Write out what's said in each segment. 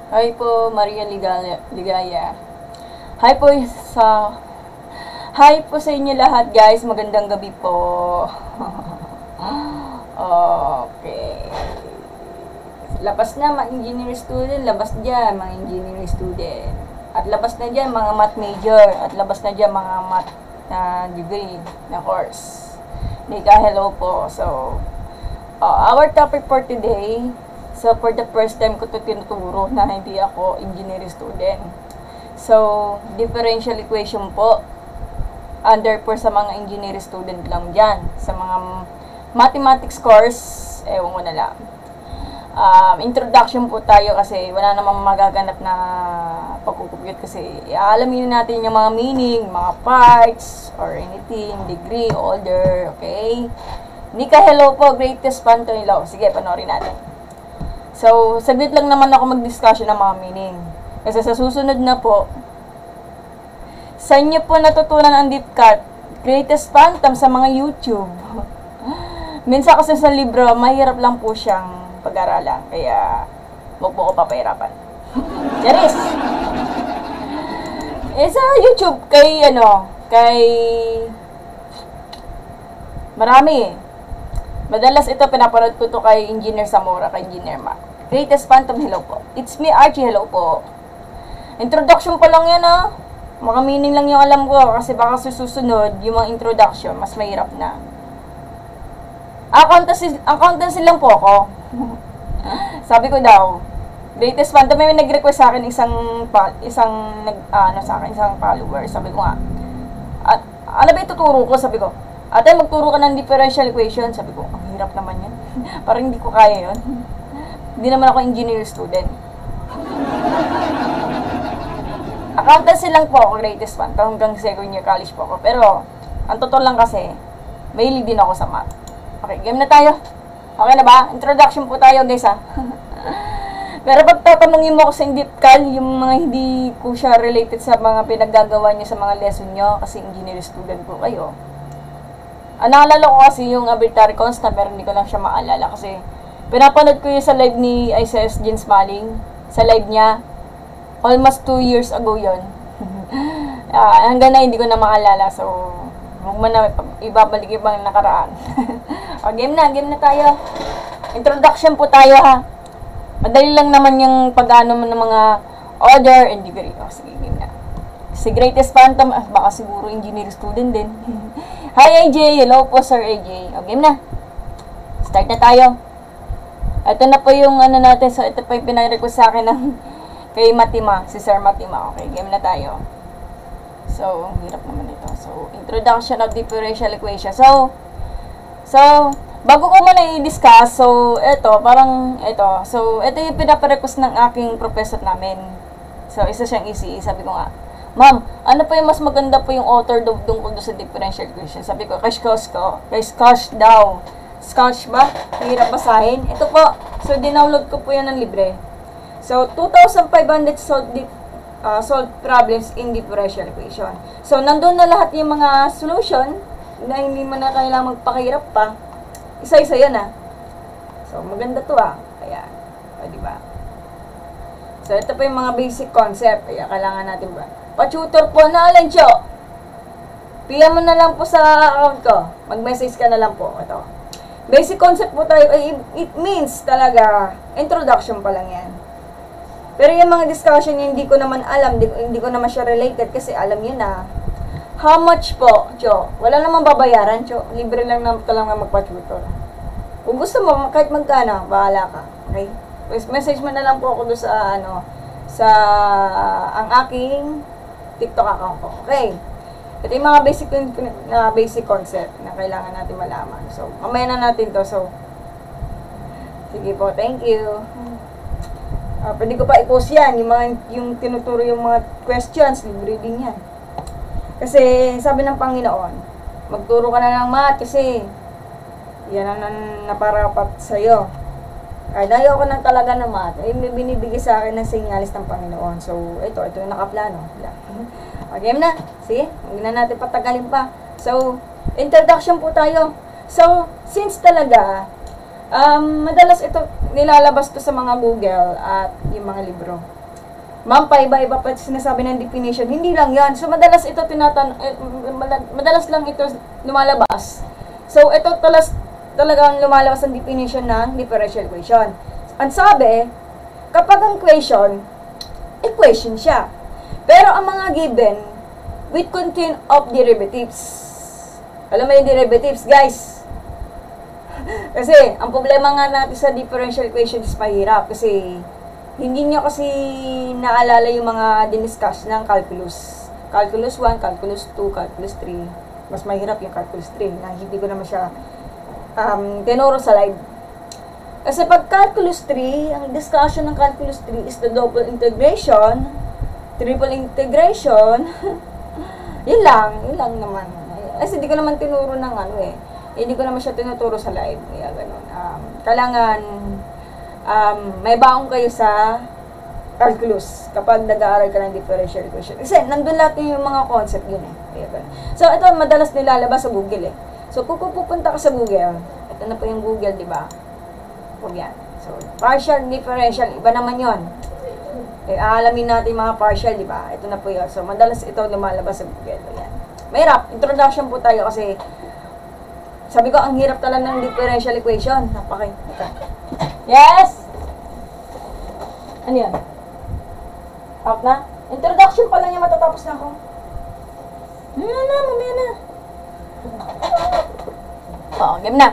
Hi po, Maria Ligaya. Hi po sa Hi po sa inyo lahat, guys. Magandang gabi po. Okay. Labas na mga engineering student, labas diyan mga engineering student. At labas na diyan mga math major, at labas na diyan mga math na degree na course. Nika, hello po. So, our topic for today, so for the first time ko ito tinuturo na hindi ako engineering student. So, differential equation po. Under po sa mga engineering student lang dyan. Sa mga mathematics course, ewan ko na lang. Introduction po tayo kasi wala namang magaganap na pagkukumpute kasi alamin natin yung mga meaning, mga parts, or anything, degree, order, okay? Nika, hello po, greatest fan to nilo. Sige, panoorin natin. So, saglit lang naman ako mag-discussion ng mga meaning. Kasi sa susunod na po, sa inyo po natutunan ang deep cut, greatest phantom sa mga YouTube. Minsan kasi sa libro, mahirap lang po siyang pag-aralan. Kaya, huwag po ko papahirapan. Charis! Sa YouTube, kay marami. Madalas ito, pinapanood ko to kay Engineer Zamora, kay Engineer Mac. Greatest Phantom, hello po. It's me, Archie, hello po. Introduction pa lang yan, Mga meaning lang yung alam ko, kasi baka susunod, yung mga introduction, mas mahirap na. Accountancy lang po ako. Sabi ko daw, greatest Phantom, may nag-request sa akin isang follower. Sabi ko nga, ano ba ituturo ko? Sabi ko, ate, magturo ka ng differential equation. Sabi ko, ang hirap naman yan. Parang hindi ko kaya yun. Hindi naman ako engineer student. Accountancy lang po ako, greatest one. Hanggang second year college po ako. Pero, ang totoo lang kasi, mahilig din ako sa math. Okay, game na tayo. Okay na ba? Introduction po tayo, guys, Pero pag tatanungin mo ako sa deep cal, yung mga hindi ko siya related sa mga pinaggagawa niyo sa mga lesson niyo, kasi engineer student po kayo. Naalala ko kasi yung arbitrary constant, pero hindi ko lang siya maalala kasi pinapanood ko yun sa live ni ICS Jens Maling. Sa live niya, almost 2 years ago yun. Hanggang na hindi ko na maalala. So, huwag mo na ibabalik ibang nakaraan. Game na tayo. Introduction po tayo, Madali lang naman yung pag-ano mo ng mga order and degree. Sige, game na. Si Greatest Phantom, baka siguro engineer student din. Hi, AJ. Hello po, Sir AJ. Game na. Start na tayo. Ito na po yung natin. So, ito po yung pinag-request sa akin ng kay Matima, si Sir Matima. Okay, game na tayo. So, hirap naman ito. So, introduction of differential equation. So, bago ko muna i-discuss, so, ito. So, ito yung pinaparequest ng aking professor namin. So, isa siyang ECE. Sabi ko nga, ma'am, ano pa yung mas maganda po yung author tungkol sa differential equation? Sabi ko, kay Scotch daw. Scotch ba? Hirap basahin. Ito po. So, dinownload ko po yan ng libre. So, 2,500 solved problems in differential equation. So, nandun na lahat yung mga solution na hindi mo na kailangang magpakahirap pa. Isa-isa yan, So, maganda to, Ayan. O, diba? So, ito po yung mga basic concept. Kaya, kailangan natin ba? Pa-tutor po na, Alencho. PM mo na lang po sa account ko. Mag-message ka na lang po. Ito. Basic concept po tayo. It means talaga, introduction pa lang yan. Pero yung mga discussion hindi ko naman alam, hindi ko naman siya related kasi alam niyo na. How much po, Cho? Wala namang babayaran, Cho. Libre lang na magpa-tutor. Kung gusto mo, kahit magkano, bahala ka. Okay? Message mo na lang po ako doon sa ang aking TikTok account ko. Okay? Ito yung mga basic concept na kailangan natin malaman. So, mamaya na natin to. So, sige po, thank you. Pwede ko pa i-post yan, yung tinuturo yung mga questions, libre din yan. Kasi, sabi ng Panginoon, magturo ka na ng math kasi yan ang naparapat sa'yo. Kahit ayaw ko ng talaga ng math, binibigay sa akin ng sinyalis ng Panginoon. So, ito yung nakaplano. Game na. Sige, hindi na natin patagalin pa. So, introduction po tayo. So, since talaga, Madalas ito nilalabas ko sa mga Google at yung mga libro. Ma'am, paiba-iba pa sinasabi ng definition. Hindi lang yan. So, madalas ito madalas lang ito lumalabas. So, ito talagang lumalabas ang definition ng differential equation. Ang sabi, kapag ang equation siya. Pero ang mga given, with contain of derivatives. Alam mo yung derivatives, guys? Kasi, ang problema nga natin sa differential equation is mahirap. Kasi, hindi nyo kasi naalala yung mga diniscuss ng calculus. Calculus 1, calculus 2, calculus 3. Mas mahirap yung calculus 3 na hindi ko naman siya tinuro sa live. Kasi pag calculus 3, ang discussion ng calculus 3 is the double integration, triple integration. yun lang naman. Kasi hindi ko naman tinuro ng hindi ko naman siya tinuturo sa live. Kaya ganun. Kailangan may baong kayo sa calculus kapag nag-aaral ka ng differential equation. Kasi nandun lahat yung mga concept yun Kaya ganun. So, ito madalas nilalabas sa Google So, kung pupunta ka sa Google, ito na po yung Google, di ba? Huwag yan. So, partial, differential, iba naman yun. Aalamin natin yung mga partial, di ba? Ito na po yun. So, madalas ito lumalabas sa Google. Ayan. Mahirap. Introduction po tayo kasi sabi ko, ang hirap talaga ng differential equation. Yes! Ano yan? Out na? Introduction pa lang yan, matatapos na ako. Mamaya na. Game na.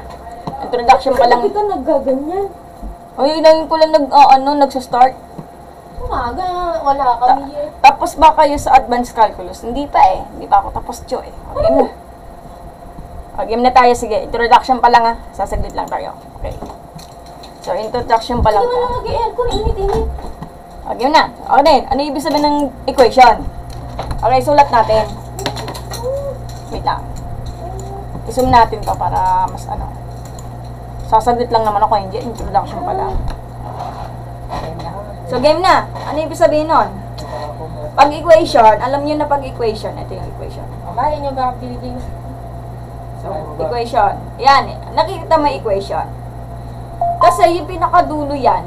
Introduction pa lang. Bakit ka naggaganyan? Ay, lagi ko lang nagsa-start. Umaga, wala kami Tapos ba kayo sa advanced calculus? Hindi pa Hindi pa ako tapos, Joy. Game na. Game na tayo. Sige, introduction pa lang Sasaglit lang tayo. Okay. So, introduction pa lang. Hindi mo na mag-aircon, init-init. Game na. Okay, ano ibig sabihin ng equation? Okay, sulat natin. Wait lang. I-zoom natin to para mas Sasaglit lang naman ako, hindi. Introduction pa lang. Game na. So, game na. Ano ibig sabihin nun? Pag-equation, alam niyo na pag-equation. Ito yung equation. Kaya nyo ba building? So, equation. Yan. Nakikita mo equation. Kasi yung pinakadulo yan,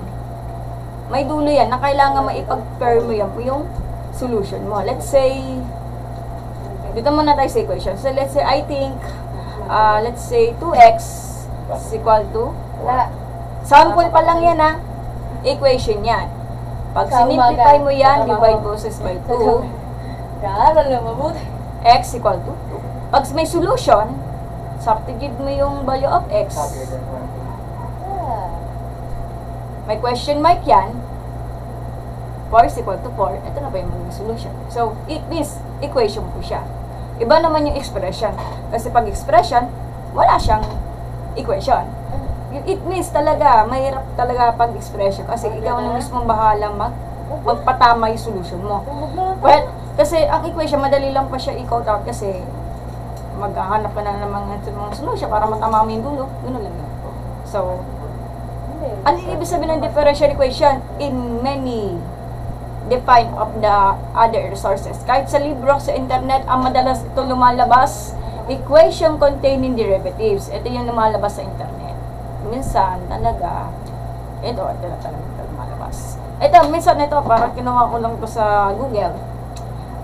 may dulo yan na kailangan maipag-pair mo yan po yung solution mo. Let's say, dito muna tayo sa equation. So, let's say, I think, let's say, 2x is equal to, sample pa lang yan equation yan. Pag sinimplify mo yan, divide boses by 2, x equal to 2. Pag may solution, substitute mo yung value of x. May question mark yan. 4 is equal to 4. Ito na ba yung maging solution? So, it means equation po siya. Iba naman yung expression. Kasi pag expression, wala siyang equation. It means talaga, mahirap talaga pag expression. Kasi ikaw na mismo bahala magpatama yung solution mo. But, kasi ang equation, madali lang pa siya i-count out kasi maghahanap ka na ng mga solution para matama mo yung dulo. Gano'n lang yun. So, ano ibig sabihin ng differential equation? In many define of the other resources. Kahit sa libro, sa internet, ang madalas ito lumalabas, equation containing derivatives. Ito yung lumalabas sa internet. Minsan, talaga, ito na talaga lumalabas. Ito, minsan ito, parang kinuha ko lang ito sa Google.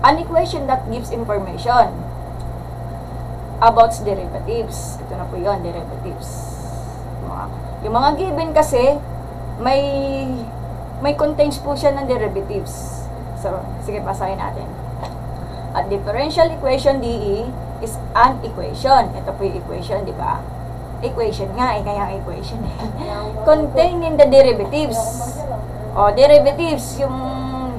An equation that gives information about derivatives. Ito na po yun, derivatives. Yung mga given kasi, may contains po siya ng derivatives. So, sige, basahin natin. A differential equation DE is an equation. Ito po yung equation, di ba? Equation nga, kaya equation containing the derivatives. Derivatives, yung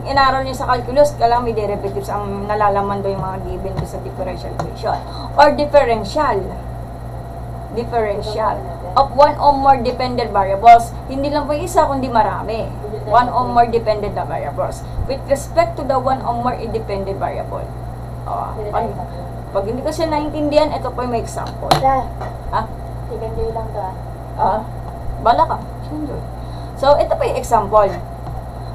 inaral niyo sa calculus, kailangan may derivatives ang nalalaman do yung mga given do sa differential equation. Or differential of one or more dependent variables. Hindi lang po isa, kundi marami. One or more dependent variables. With respect to the one or more independent variable. Pag hindi ko siya naintindihan, ito po yung may example. Ha? Enjoy lang to Bala ka. Enjoy. So, ito po yung example.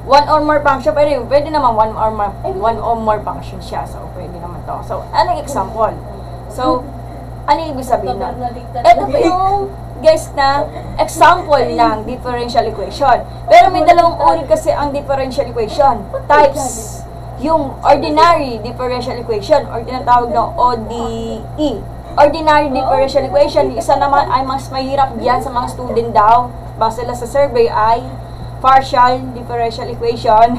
One or more function, pwede naman one or more function siya. So, pwede naman to. So, anong example? So, ano ibig sabihin nun? Ito po yung guys na example ng differential equation. Pero may dalawang uri kasi ang differential equation. Types. Yung ordinary differential equation or tinatawag na ODE. Ordinary differential equation, isa naman ay mas mahirap diyan sa mga student daw. Base lang sa survey ay partial differential equation.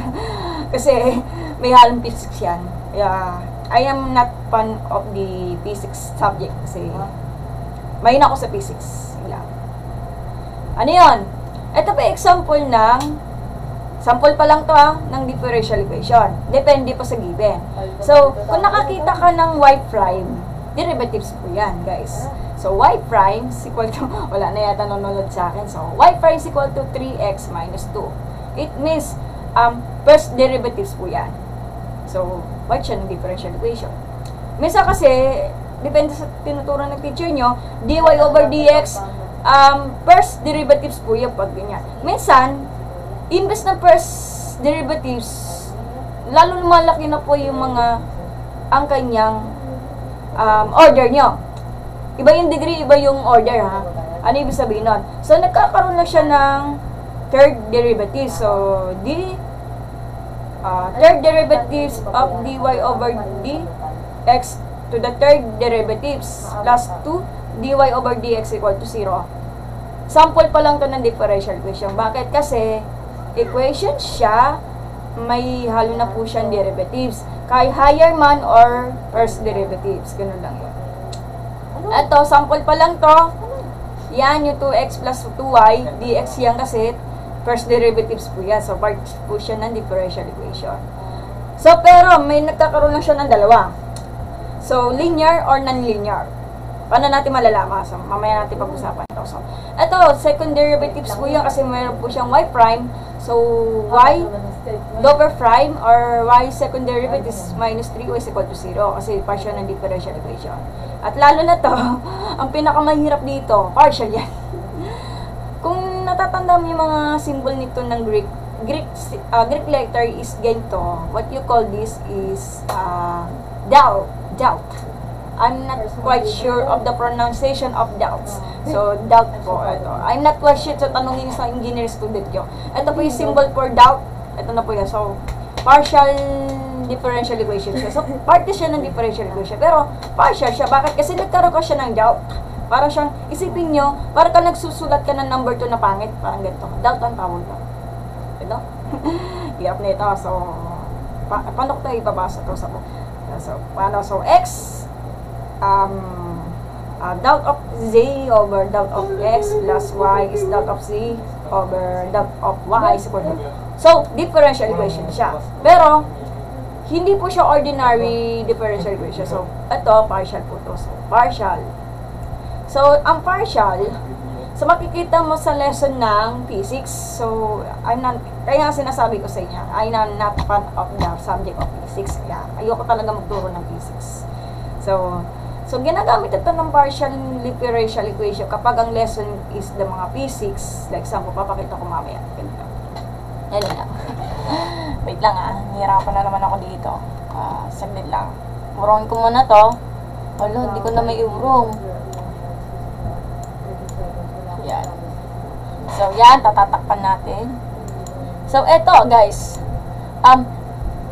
Kasi may halong physics yan. Yeah. I am not fan of the physics subject kasi may ako sa physics. Lang. Ano yun? Ito pa example ng sample pa lang to ng differential equation. Depende pa sa given. So, kung nakakita ka ng y prime, derivatives po yan, guys. So, y prime is equal to, wala na yata nanonood sa akin. So, y prime is equal to 3x minus 2. It means, first derivatives po yan. So, what siya ng differential equation? Minsan kasi, depende sa tinuturo ng teacher nyo, dy over dx, first derivatives po yung pag ganyan. Minsan, imbes na first derivatives, lalo lumalaki na po yung mga, ang kanyang order nyo. Iba yung degree, iba yung order, ha? Ano ibig sabihin nun? So, nagkakaroon na siya ng third derivative. So, third derivatives of dy over dx to the third derivatives plus 2 dy over dx equal to 0. Sample pa lang to ng differential equation. Bakit? Kasi equation siya, may halo na po siyang derivatives. Kay higher man or first derivatives. Ganun lang yun. Ito, sample pa lang to. Yan, yung 2x plus 2y dx yan kasi first derivatives po yan. So, part po siya ng differential equation. So, pero may nagkakaroon lang siya ng dalawa. So, linear or non-linear. Paano natin malalaman? So, mamaya natin pag-usapan ito. So, ito, second derivatives po yan kasi mayroon po siyang y prime. So, y double prime or y second derivative is minus 3y is equal to 0 kasi partial ng differential equation. At lalo na to, ang pinakamahirap dito, partial yan. Kung natatanda mo yung mga symbol nito ng Greek letter is ganito. What you call this is doubt. I'm not quite sure of the pronunciation of doubts. So, doubt po. Ito. I'm not quite sure. So, tanongin sa engineer student nyo. Ito po yung symbol for doubt. Ito na po yan. So, partial differential equation siya. So, parte siya ng differential equation. Pero, partial siya. Bakit? Kasi nagkaroon ka siya ng doubt. Para siyang, isipin nyo, para ka nagsusulat ka ng number 2 na pangit. Parang ganito. Doubt ang tawag ka. Ito? Hirap na ito. So, paano ko tayo ibabasa ito? So, paano? So, x doubt of z over doubt of x plus y is doubt of z over doubt of y is equal to. So, differential equation siya. Pero, hindi po siya ordinary differential equation. So, ito, partial po to. So, partial. So, ang partial, so makikita mo sa lesson ng physics. So, kaya sinasabi ko sa inyo, I'm not fan of the subject of physics. Kaya, ayoko talaga magturo ng physics. So, ginagamit ito ng partial differential equation kapag ang lesson is the mga physics. Like, example, papakita ko mamaya. Ganito. Yan lang. Wait lang hihirapan na naman ako dito. Saglit lang. Urongin ko muna to. Wala, hindi ko na may urong. Yan. So, yan, tatatakpan natin. So, eto, guys.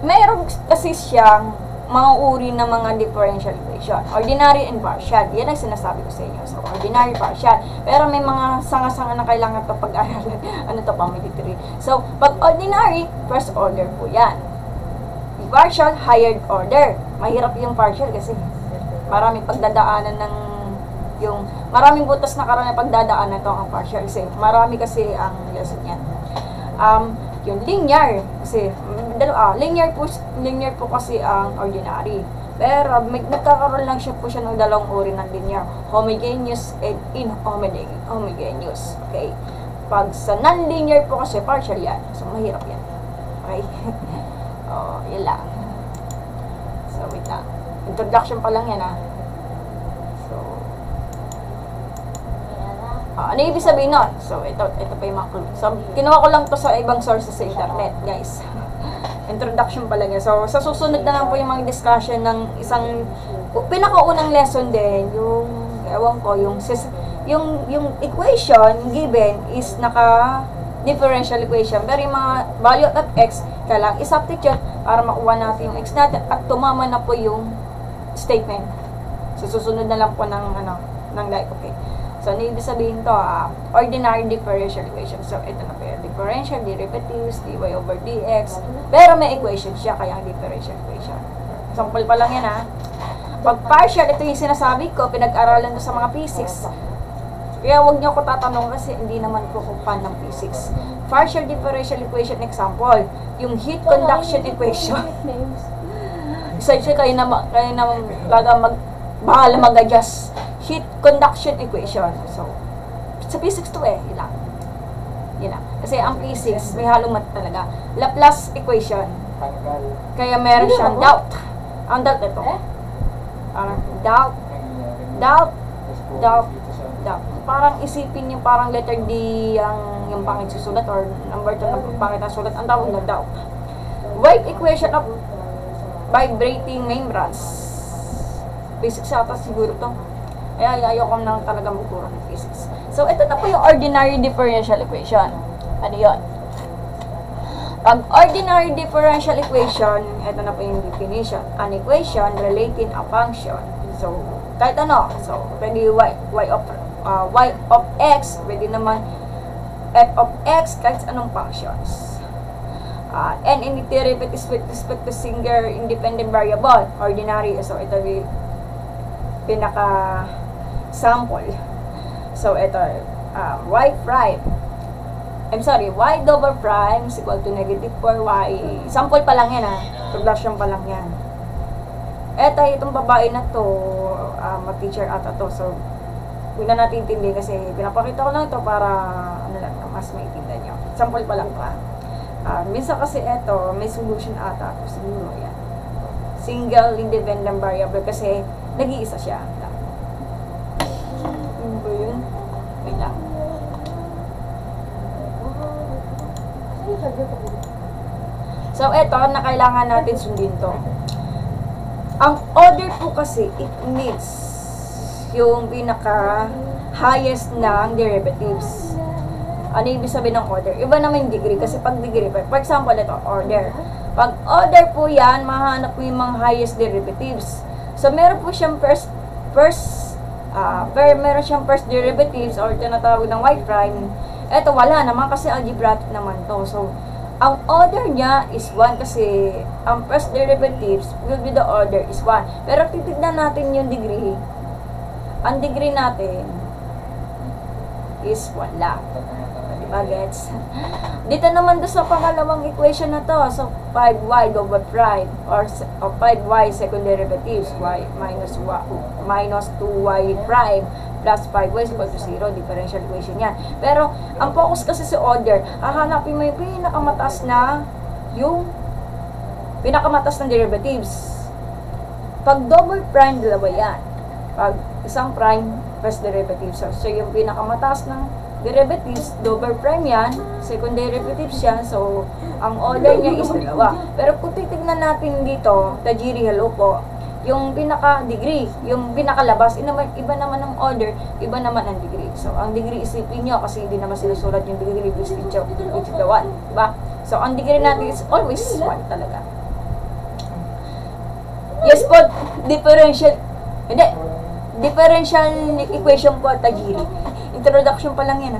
Mayroon kasi siyang mga uri ng mga differential equation. Ordinary and partial. Yan ang sinasabi ko sa inyo. So, ordinary, partial. Pero may mga sanga-sanga na kailangan ito pag-aralan. Ano ito, family tree. So, pag ordinary, first order po yan. Partial, higher order. Mahirap yung partial kasi maraming pagdadaanan ng maraming butas na karoon ng pagdadaanan ito ang partial kasi marami kasi ang lesson yan. Yung linear kasi linear po kasi ang ordinary. Pero nagkakaroon lang siya po siya ng dalawang uri ng linear, homogeneous and inhomogeneous. Okay? Pag sa non-linear po kasi partial yan. So mahirap yan. Okay? Yun lang. So wait lang. Introduction pa lang yan So ano ibig sabihin nun? So, ito pa yung mga clue. So, kinuha ko lang to sa ibang sources sa internet, guys. Introduction pa lang yan. So, sa susunod na lang po yung mga discussion ng isang pinakaunang lesson din, yung, ewan ko, yung yung equation given is differential equation. Pero yung mga value of x, kailangan i-substitute para makuha natin yung x natin at tumama na po yung statement. So, susunod na lang po ng like, okay. So, ano ibig sabihin to? Ordinary differential equation. So, ito na po yung differential derivatives, dy over dx. Pero may equation siya, kaya ang differential equation. Sample pa lang yan, Pag partial, ito yung sinasabi ko, pinag-aralan ko sa mga physics. Kaya huwag niyo ako tatanong kasi hindi naman ko kung fan ng physics. Partial differential equation example, yung heat conduction equation. Isa kayo na bahala mag-adjust. Heat conduction equation. So, sa physics to yun lang. Kasi ang physics, may halong mat talaga. Laplace equation. Kaya meron siyang doubt. Ang doubt ito. Doubt. Parang isipin niyo parang letter D yung pangit susulat or number 2 na pangit na sulat. Ang tawag na doubt. Wave equation of vibrating membranes. Physics ata siguro to. Kaya ayoko nang talaga magturo ng physics. So, ito na po yung ordinary differential equation. Ano yun? Pag ordinary differential equation, ito na po yung definition. An equation relating a function. So, kahit ano. So, pwede y of x, pwede naman f of x, kahit anong functions. And any derivative with respect to singular independent variable, ordinary. So, ito yung pinaka-sample. So, ito, y double prime is equal to negative 4y. Sample pa lang yan, Progression pa lang yan. Ito, itong babae na to, ma-teacher ata to. So, hindi na natin intindi kasi pinapakita ko lang ito para, mas maitindihan nyo. Sample pa lang pa. Minsan kasi ito, may solution ata to. Siguro yan. Single independent variable kasi nag-iisa siya. Ano ba yun? Wait lang. So, ito, na kailangan natin sundin to. Ang order po kasi, it needs yung pinaka-highest ng derivatives. Ano ibig sabihin ng order? Iba naman yung degree, kasi pag degree, for example, ito, order. Pag order po yan, mahanap po yung mga highest derivatives. So, meron po siyang meron siyang first derivatives or tinatawag ng y prime. Ito, wala naman kasi algebraic naman to. So, ang order niya is 1 kasi ang first derivatives will be the order is 1. Pero titignan natin yung degree. Ang degree natin is 1 lang. Diba, gets? Dito naman doon sa pangalawang equation na to. So, 5y double prime or 5y second derivatives, y minus 2y prime plus 5y is equal to 0. Differential equation yan. Pero, ang focus kasi sa order, hahanapin mo yung pinakamataas ng derivatives. Pag double prime, dalawa yan. Pag isang prime, first derivative. So, yung pinakamataas ng derivatives, double prime yan, second derivatives yan. So, ang order niya is dalawa. Pero kung titignan natin dito, tajiri, hello po, yung pinaka-degree, yung pinaka-labas, iba naman ang order, iba naman ang degree. So, ang degree isipin nyo kasi hindi naman sinusulat yung degree which is the 1. Diba? So, ang degree natin is always 1 talaga. Yes po, differential equation po at tajiri. Introduction pa lang yan,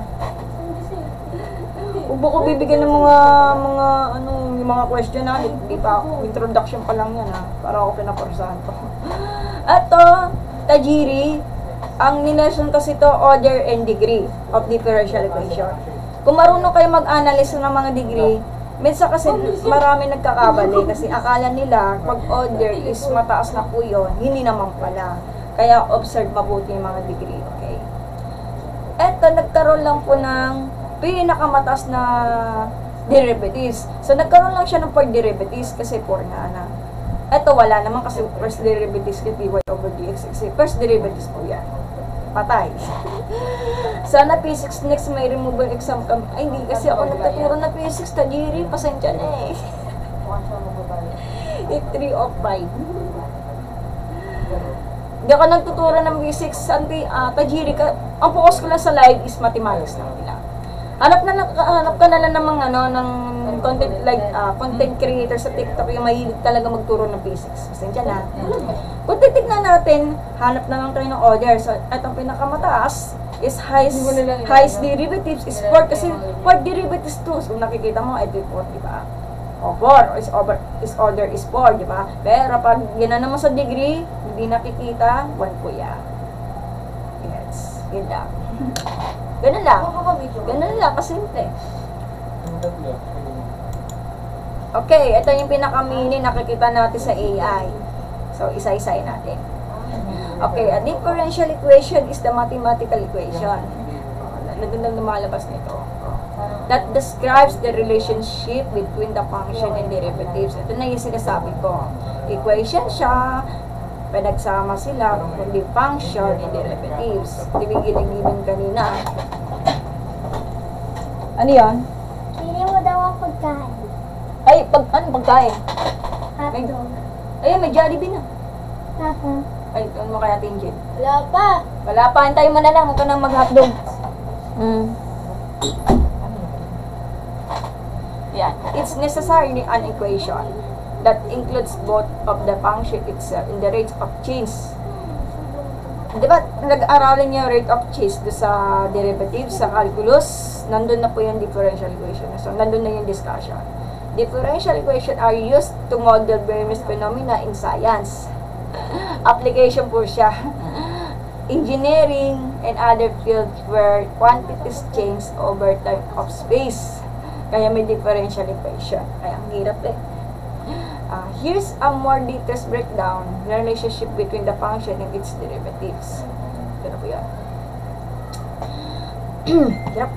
Huwag ko bibigyan ng yung mga question na, di pa ako, introduction pa lang yan, para ako pinaparusahan to. Ato, tajiri, ang nileson kasi to, order and degree of differential equation. Kung marunong kayo mag-analyze ng mga degree, minsan kasi marami nagkakabali kasi akala nila pag order is mataas na po yun, hindi naman pala. Kaya observe mabuti yung mga degree, okay? Eto, nagkaroon lang po ng pinakamataas na derivatives. So, nagkaroon lang siya ng per derivatives kasi 4 na. Eto, wala naman kasi first derivatives kay dy over dx. Kasi first derivatives po yan. Patay. Sana physics next may removal exam kami. Ay, hindi kasi ako nagtaturo na physics. Tajiri, pasensya na eh. 3 of 5. Hindi ako nagtuturo ng basics, tajiri ka. Ang focus ko lang sa live is mathematics lang nila. Hanap ka na lang ng mga, ng content, like, content creator sa TikTok, yung mahilig talaga magturo ng basics. Pasensya na. Kung titignan natin, hanap na lang tayo ng order. So, itong pinakamataas is highest derivatives is 4 kasi 4 derivatives 2. So, kung nakikita mo, ito yung 4, di ba? O 4 is order is 4, di ba? Pero pag ginanon mo sa degree, hindi nakikita, 1 po yan. Yes, yun lang. Ganun lang. Ganun lang, kasimple. Okay, ito yung pinaka-mini nakikita natin sa AI. So, isa-isayin natin. Okay, a differential equation is the mathematical equation. Nandun lang lumalabas nito. That describes the relationship between the function and derivatives. Ito na yung sinasabi ko. Equation siya, pinagsama sila, kundi function and derivatives. Giling kanina. Ano yan? Pili mo daw ang pagkain. Ay, ano pagkain? Hotdog. Ay, may Jollibee na. Haha. Ay, ano mo kaya tingin? Wala pa. Wala pa, antayin mo na lang. Huwag ka nang mag-hotdog. Yan. It's necessarily an equation that includes both of the function itself and the rate of change. Di ba, nag-aaralan niyo rate of change do sa derivatives, sa calculus, nandun na po yung differential equation. So, nandun na yung discussion. Differential equation are used to model various phenomena in science. Application po siya. Engineering and other fields where quantities change over time of space. Kaya may differential equation. Kaya ang hirap eh. Here's a more detailed breakdown the relationship between the function and its derivatives. Ito po yan. Yep.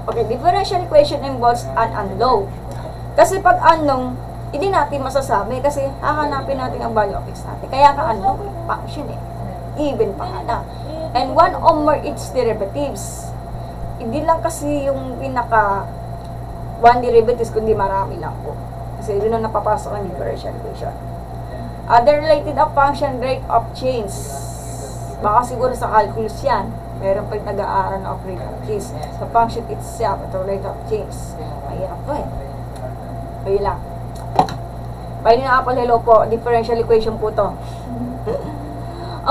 Okay, differential equation involves an unknown. Kasi pag unknown, hindi natin masasabi kasi hahanapin natin ang value of x natin. Kaya ka unknown, function eh. Even pa nga na. And one or more its derivatives. Hindi lang kasi yung pinaka one derivatives, kundi marami lang po. Kasi yun ang napapasok ang differential equation. Other related of function rate of change. Baka siguro sa calculus yan. Meron pa yung nag-aaral of rate of change. Sa function itself, ito rate of change. Mahirap to eh. Kaya lang. Paano na apple, hello po. Differential equation po to.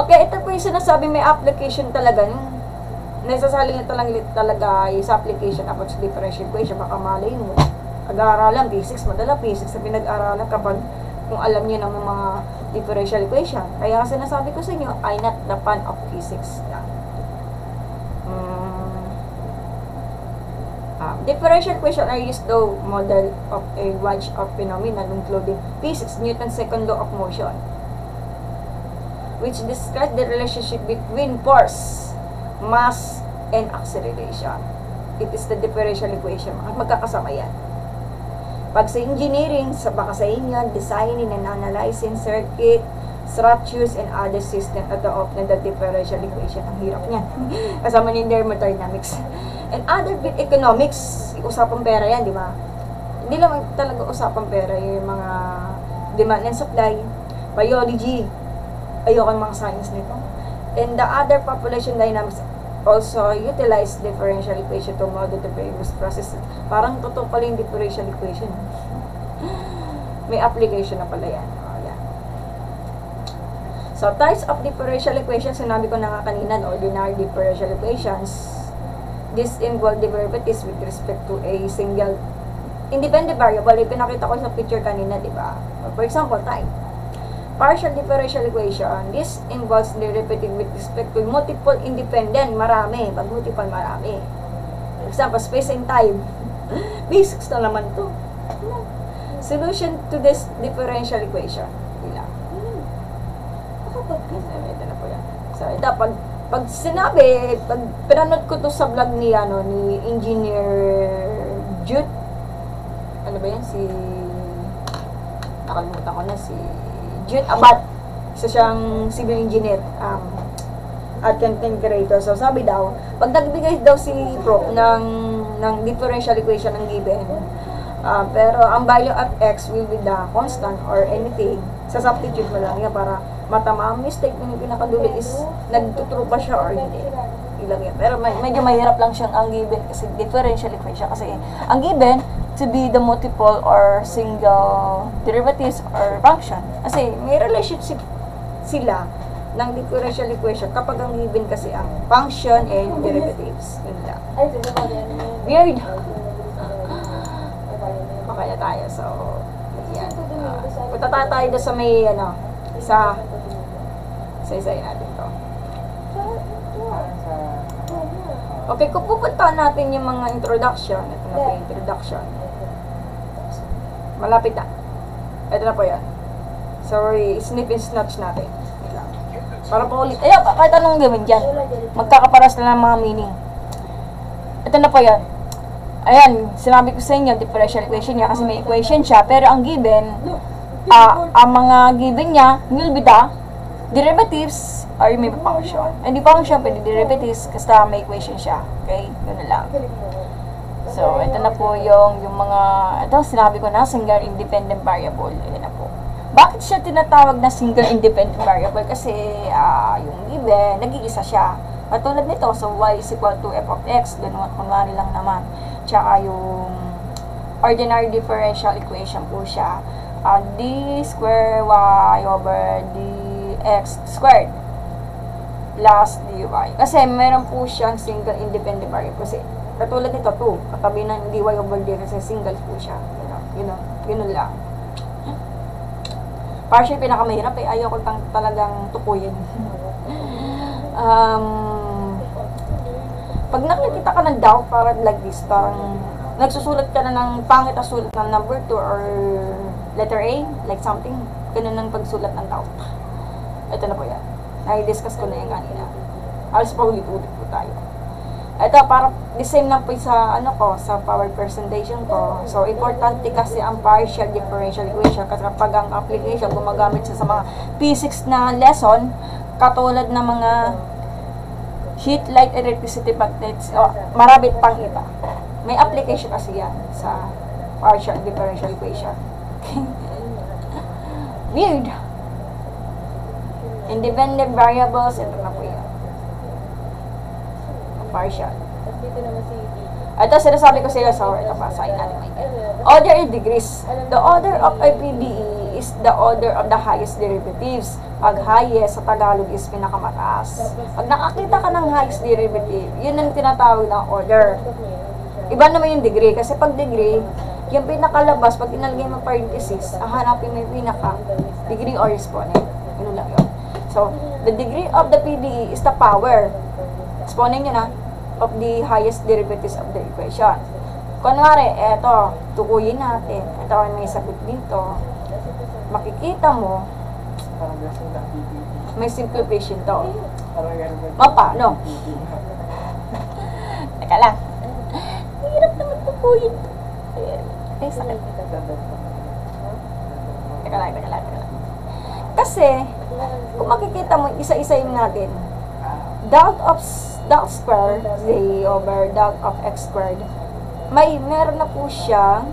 Okay, ito po yung sinasabi may application talaga. Nasasaling ito lang talaga yung sa application about sa differential equation. Baka malay mo. Pag-aaralan, basics, madala basics na pinag-aaralan kapag kung alam niyo ng mga differential equation. Kaya kasi nasabi ko sa inyo, I'm not the fan of physics. Differential equation are used to model of a range of phenomena including physics, Newton's second law of motion, which describes the relationship between force, mass, and acceleration. It is the differential equation. Magkakasama yan. Pag sa engineering, baka sa inyo, designing and analyzing circuit, structures, and other system at the of the differential equation. Ang hirap niyan. Kasama ni thermodynamics. And other bit economics, usapang pera yan, di ba? Hindi lang talaga usapang pera, yung mga demand and supply, biology, ayoko ng mga science nito. And the other population dynamics also utilize differential equation to model the various processes. Parang totoo pala yung differential equation. May application na pala yan. Yan. So, types of differential equations, sinabi ko na nga kanina, ordinary differential equations. This involve derivatives with respect to a single independent variable. Yung pinakita ko sa picture kanina, di ba? For example, time. Partial differential equation. This involves derivative with respect to multiple independent. Marami. Pag multiple, marami. For example, space and time. Basics na naman to. Solution to this differential equation. Ilang. Ito na po yan. So, ito, pag sinabi, pag pinanood ko to sa vlog ni, ni Engineer Jude, ano ba yan, nakalimutan ko na, si Jude Abad, isa siyang civil engineer, at content creator. So, sabi daw, pag nagbigay daw si Pro ng differential equation ng given, pero ang value of x will be the constant or anything, Sa substitute mo lang yan para matama. Ang mistake na yung pinakadulo is nagtuturo ba siya or hindi. Ilang yan. Pero medyo mahirap lang siyang ang given kasi differential equation. Kasi ang given to be the multiple or single derivatives or function. Kasi may relationship sila ng differential equation kapag ang given kasi ang function and derivatives. Yun lang. Weird. Makaya tayo. So, yan. Punta tayo doon sa may, sa isa-isayin natin to. Okay, kung pupunta natin yung mga introduction, ito na po yung introduction. Malapit na. Ito na po yan. Sorry, snip and snatch natin. Wait lang. Para po ulit. Ayaw, kahit anong gawin dyan. Magkakaparas na ng mga meaning. Ito na po yan. Ayan, sinabi ko sa inyo, differential equation niya kasi may equation siya. Pero ang given, ang mga given niya will be the derivatives or may function. And the function, pwede derivatives kasi may equation siya. Okay? Yun lang. So, ito na po yung mga, ito sinabi ko na, single independent variable. Ito na po. Bakit siya tinatawag na single independent variable? Kasi yung given, nag-iisa siya. Katulad nito, so y is equal to f of x, ganun, kunwari lang naman. Tsaka yung ordinary differential equation po siya. D square y over dx squared plus dy. Kasi meron po siyang single independent variable. Kasi katulad nito, 2. Katabi ng dy over dx kasi single po siya. Yun lang. Partially pinakamahirap ayaw ko talagang tukuyin. Pag nakikita ka ng doubt, parang like this, parang nagsusulat ka na ng pangit na sulat ng number 2 or letter A, like something, ganun ng pagsulat ng doubt. Ito na po yan. Na-discuss ko na yung kanina. Alas pa ulit-ulit po tayo. Ito, parang the same lang po sa, sa power presentation ko. So, importante kasi ang partial differential equation kasi kapag ang application gumagamit siya sa mga physics na lesson, katulad ng mga heat, light, electricity, magnets, marabit pang iba. May application kasi yan sa partial differential equation. Weird. Independent variables, ito na po yan. Partial. Ito, sinasabi ko sila sa ito pa, sign natin may order in degrees. The order of a PDE is the order of the highest derivatives. Pag highest sa Tagalog is pinakamataas. Pag nakakita ka ng highest derivative, yun ang tinatawag na order. Iba naman yung degree. Kasi pag degree, yung pinakalabas, pag inalagay mo parenthesis, hanapin mo yung pinaka degree or exponent. Yun lang yun. So, the degree of the PDE is the power. Exponent yun of the highest derivatives of the equation. Kunwari, eto, tukuyin natin. Ito may sagot dito. Makikita mo, may simplification to. Mapano? Teka lang. Hirap naman tukuyin. Ay, sakit. Teka lang. Kasi, kung makikita mo, isa-isayin natin. Dot square, z over dot of x squared. Meron na po siyang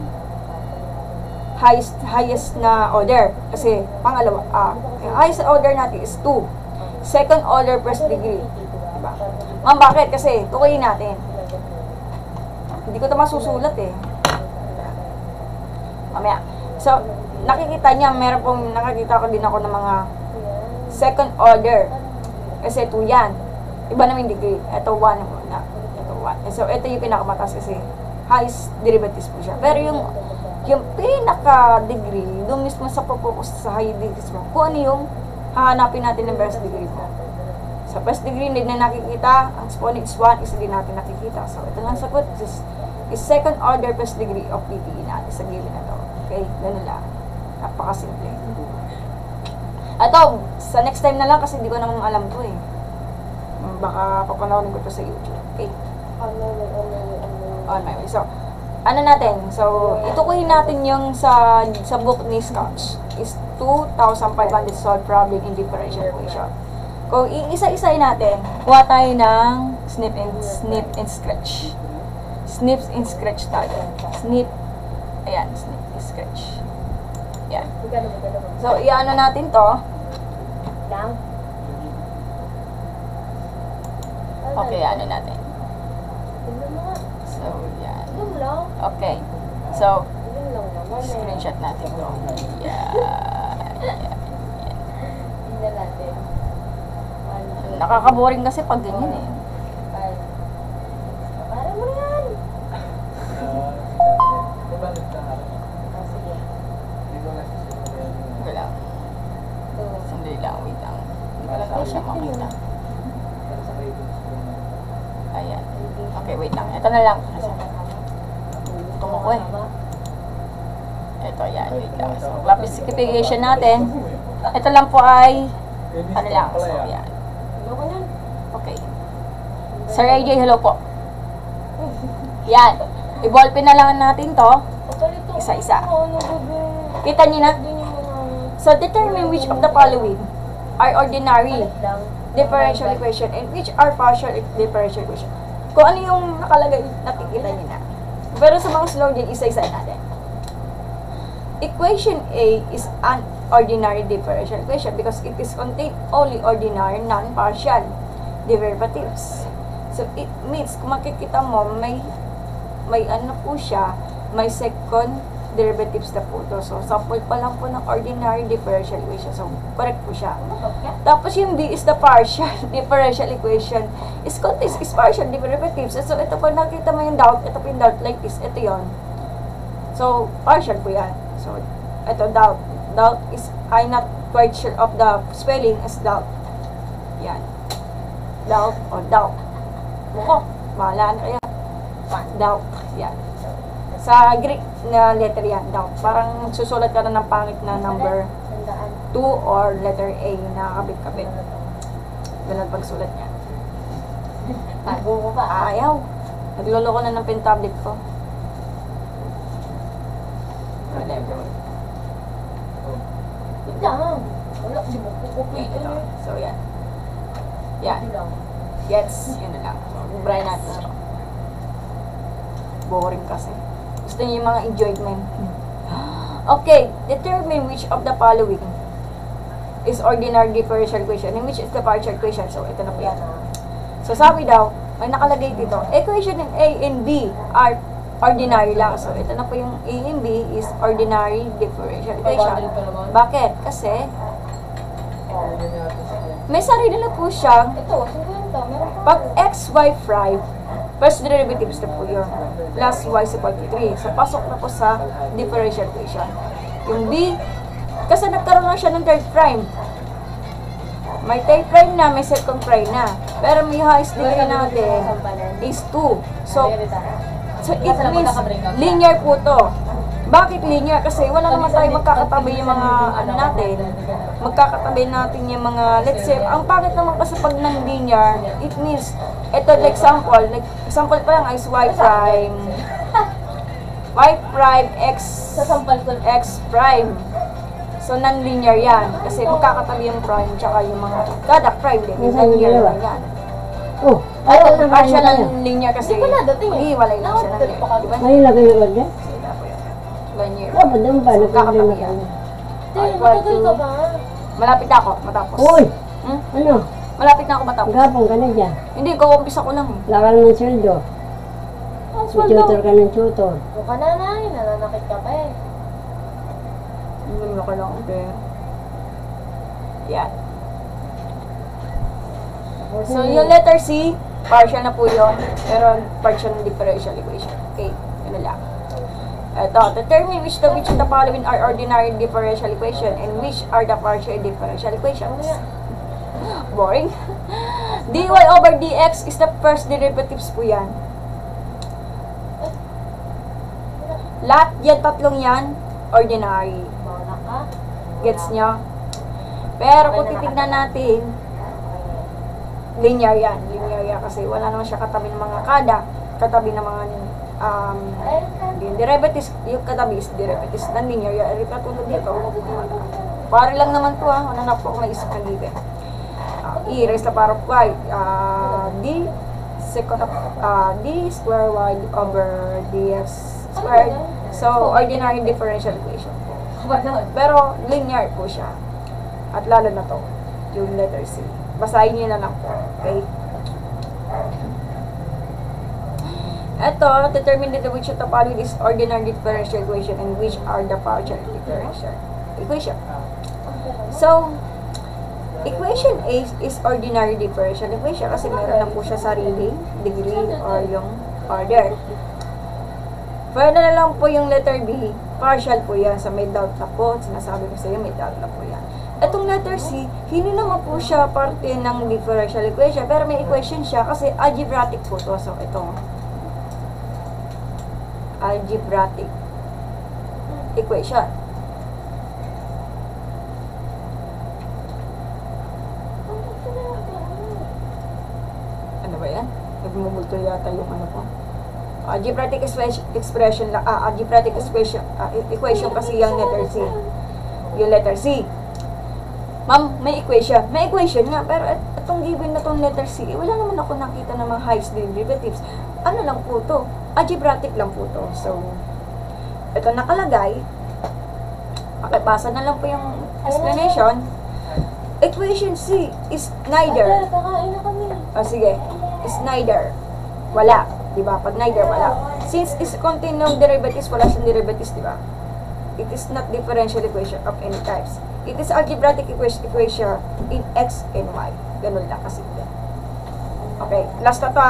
highest na order. Kasi, pangalawa, highest order natin is 2. Second order first degree. Diba? Ma'am, bakit? Kasi, tukuyin natin. Hindi ko ito masusulat eh. Mamaya. So, nakikita niya, nakikita ko din ako ng mga second order. Kasi 2 yan. Iba naman degree. Ito 1 muna. Ito 1. So, ito yung pinakamataas kasi highest derivatives po siya. Pero yung pinaka-degree, doon mismo sa focus sa high degrees mo, kung ano yung hahanapin natin ng first degree mo. Sa first degree, hindi na nakikita. Ang exponent is 1, is hindi natin nakikita. So, ito lang sagot. This is second order first degree of PDE natin sa given na to. Okay? Ganun lang. Napakasimple. Ito, sa next time na lang kasi hindi ko naman alam to eh. Baka papanoorin ko to sa YouTube. Okay? On my way. So, ano natin? So, itukuyin natin yung sa book ni Scotch is 2,500 solved problem in differential equation. Kung iisa-isayin natin, kuha tayo ng snip and scratch. Snip and scratch tayo. Snip and scratch. Yan. So, iano natin to. Lang. Okay, ano natin. Tignan mo nga. So, yan. Tignan mo lang. Okay. So, Tignan lang naman eh. screenshot natin to. Yan. Tignan natin. Nakaka-boring kasi pag ganyan eh. Para mo yan. Sige. Wala. Ito. Sandali lang, wait lang. Hindi ko lang siya makita. Ayan. Okay, wait lang. Ito na lang. Tumuko eh. Ito, yan. Wait lang. So, classification natin. Ito lang po ay ano lang. So, yan. Ano ko yan? Okay. Sir AJ, hello po. Yan. I-ballpen na lang natin to. Isa-isa. Kita niyo na? So, determine which of the following are ordinary differential equation and which are partial differential equation. Kung ano yung nakalagay, nakikita niyo na. Pero sa mga slow din, isa-isa natin. Equation A is an ordinary differential equation because it is contain only ordinary non-partial derivatives. So, it means, kung makikita mo, may ano po siya, may second derivatives na po ito. So, sample pa lang po ng ordinary differential equation. So, correct po siya. Tapos, yung B is the partial differential equation. Is contains is partial derivatives. So, ito po, nakita mo yung doubt. Ito po yung doubt like this. Ito yon. So, partial po yan. So, ito, doubt. Doubt is, I'm not quite sure of the spelling as doubt. Yan. Doubt or doubt. Buko. Bahala na kayo. Doubt. Yan. Sa Greek na letter yan, doubt. Parang susulat ka na ng pangit na number 2 or letter A na kabit-kabit. Ganun pagsulat niya. Tago ko pa. Ayaw. Nagloloko na ng pen tablet ko. Whatever. Wait lang. Wala, di mo kukupi. Ito. So, yan. Yan. Gets. Yun na lang. So, bray natin siya. Boring kasi. Gusto niyo yung mga enjoyment. Okay. Determine which of the following is ordinary differential equation and which is the partial equation. So, ito na po yan. So, sabi daw, may nakalagay dito, equation ng A and B are ordinary lang. So, ito na po yung A and B is ordinary differential equation. Bakit? Kasi, may sarili na po siyang Ito, 50. Meron pa. pag x, y prime, first derivatives na po yun, plus y is equal to 3. So, pasok na po sa differential equation. Yung B, kasi nagkaroon na siya ng third prime. May third prime na, may second prime na. Pero may highest degree natin is 2. So it means linear po to. Bakit linear? Kasi wala naman tayo magkakatabi yung mga ano natin. Magkakatabi natin yung mga, let's say, ang pangit naman kasi pag non-linear, it means, ito example pa lang is y prime x prime. So, non-linear yan. Kasi magkakatabi yung prime tsaka yung mga kada prime din. Non-linear lang yan. Oh, Ito, partial non-linear kasi maghiwalay lang siya ng linear. Diba? may lagay yung order? Linear. Dapat doon pa, nagkakalima ka na. Matagal ka ba? Malapit na ako matapos. Uy! Hmm? Ano? Malapit na ako matapos. Gapong ka na dyan. Hindi, ko-umpisa ko lang. Wala ka naman sweldo. Tutor ka ng tutor. Huwag ka nanay. Nananakit ka pa eh. Hindi mo kailangan pera. Yan. So, yung letter C, partial na po yun. Pero partial ng differential equation. Okay, yun na lang. Ito, determine which of the following are ordinary differential equation and which are the partial differential equations. Boring. dy over dx is the first derivatives po yan. Lahat yan, tatlong yan, ordinary. Mauna ka. Gets nyo? Pero kung titignan natin, linear yan. Linear yan kasi wala naman siya katabi ng mga kada, katabi ng mga yung derivatives, yung katabi is derivatives ng linear yan. Katulad dito, pare lang naman to ha. Wala na po may isip na given. E raised to the power of y, d second of d square y over dx squared. So, ordinary differential equation. Pero linear po siya. At lalo na to, yung letter C. Basahin niyo na lang po. Okay? Ito, determine the which of the following is ordinary differential equation and which are the partial differential equation. So, equation A is ordinary differential equation kasi meron na po siya sariling degree or yung order. Pwede na lang po yung letter B, partial po yan. So, may doubt na po. Sinasabi ko sa iyo, may doubt na po yan. Itong letter C, hindi naman po siya parte ng differential equation, pero may equation siya kasi algebraic po to. So, itong algebraic equation. Ano ba yan? Nagmumulto yata yung ano po. Algebraic expression lang. Algebraic equation kasi yung letter C. Yung letter C. Ma'am, may equation. May equation nga, pero itong given na tong letter C, wala naman ako nakita ng mga highest derivatives. Ano lang po to? Algebraic lang po to. So, ito nakalagay. Pakipasa na lang po yung explanation. Equation C is neither. Ate, kakain na kami. Sige. Is neither. Wala. Diba? Pag neither, wala. Since is contain ng derivatives, wala siyang derivatives, diba? It is not differential equation of any types. It is algebraic equation in X and Y. Ganun lang kasi. Okay. Last na to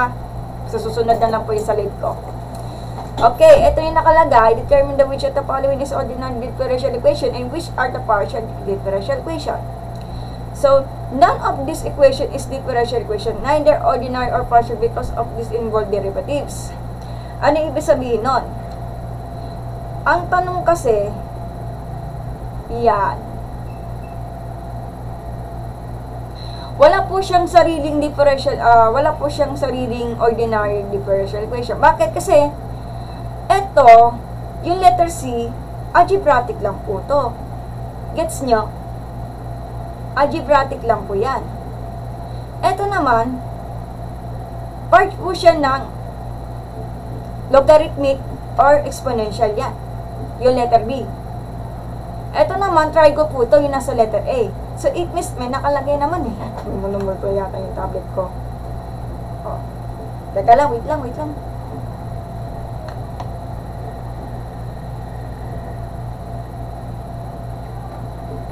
Sa susunod na lang po yung sa late ko. Okay. Ito yung nakalagay. Determine the which of the following is ordinary differential equation and which are the partial differential equation. So, none of this equation is differential equation, neither ordinary or partial because of this involved derivatives. Ano ibig sabihin nun? Ang tanong kasi, yan. Wala po siyang sariling differential, wala po siyang sariling ordinary differential equation. Bakit? Kasi, eto, yung letter C, algebraic lang po to. Gets nyo? Algebraic lang po yan. Ito naman, part po siya ng logarithmic or exponential yan. Yung letter B. Ito naman, trigo po ito, yung nasa letter A. So, it means may nakalagay naman eh. Number ko yata yung tablet ko. Oh. Teka lang, wait lang.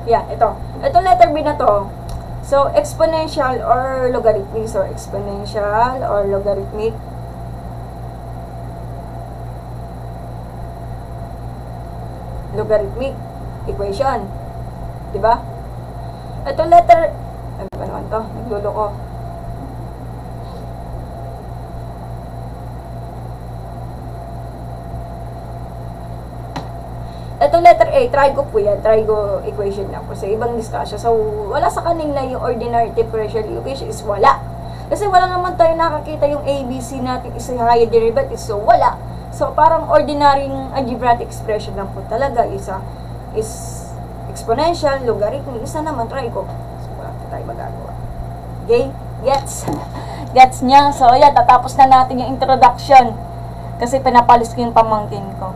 Yan, ito. Ito letter B na to. So, exponential or logarithmic. So, exponential or logarithmic. Logarithmic equation. Diba? Ito letter, ano ba naman to? Nagluloko. Ito letter A, trigo po yan. Trigo equation lang po. Sa ibang discussion. So, wala sa kanila yung ordinary differential equation is wala. Kasi wala naman tayo nakakita yung ABC natin is a higher derivative. So, wala. So, parang ordinary algebraic expression lang po talaga. Isa is exponential, logarithmic. Isa naman, trigo. So, wala tayo magagawa. Okay? Gets? Gets niya? So, ayan, tatapos na natin yung introduction. Kasi pinapalis ko yung pamangkin ko.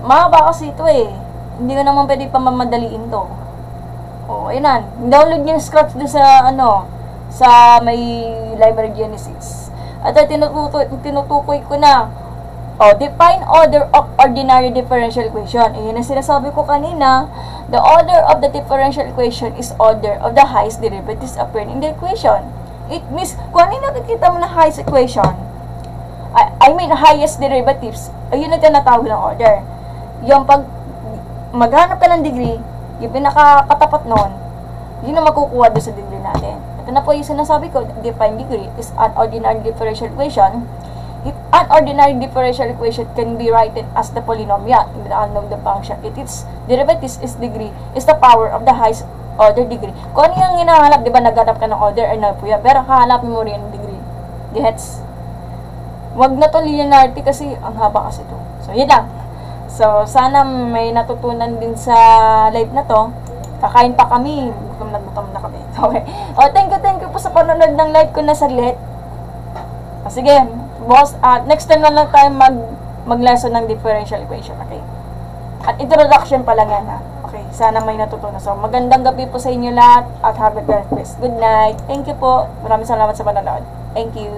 Mahaba kasi ito eh. Hindi ko naman pwede pamamadaliin to. O, ayun na. Download niyo yung scratch doon sa, sa may library Genesis. At tinutukoy ko na. O, define order of ordinary differential equation. Ayun na sinasabi ko kanina. The order of the differential equation is order of the highest derivatives appearing in the equation. It means, kung ano nakikita mo na highest equation, highest derivatives, ayun na tinatawag ng order. Yung pag maghanap ka ng degree, yung pinakakatapat nun, yun na makukuha doon sa degree natin. Ito na po yung sinasabi ko, define degree is an ordinary differential equation. If an ordinary differential equation can be written as the polynomial in the unknown the function, its derivatives is degree, is the power of the highest order degree. Kung ano yung hinahanap, di ba naghanap ka ng order, ano po yan, pero hahanapin mo rin ng degree. Gets? Wag na to linearity kasi ang haba kasi to. So, yun lang. So, sana may natutunan din sa live na to. Kakain pa kami. Gutom na kami. Okay. O, thank you po sa panonood ng live ko na saglit. O, sige, boss. Next time na lang tayo mag-lesson ng differential equation. Okay. At introduction pa lang yan ha. Okay, sana may natutunan. So, magandang gabi po sa inyo lahat at have a God bless. Good night. Thank you po. Maraming salamat sa panonood. Thank you.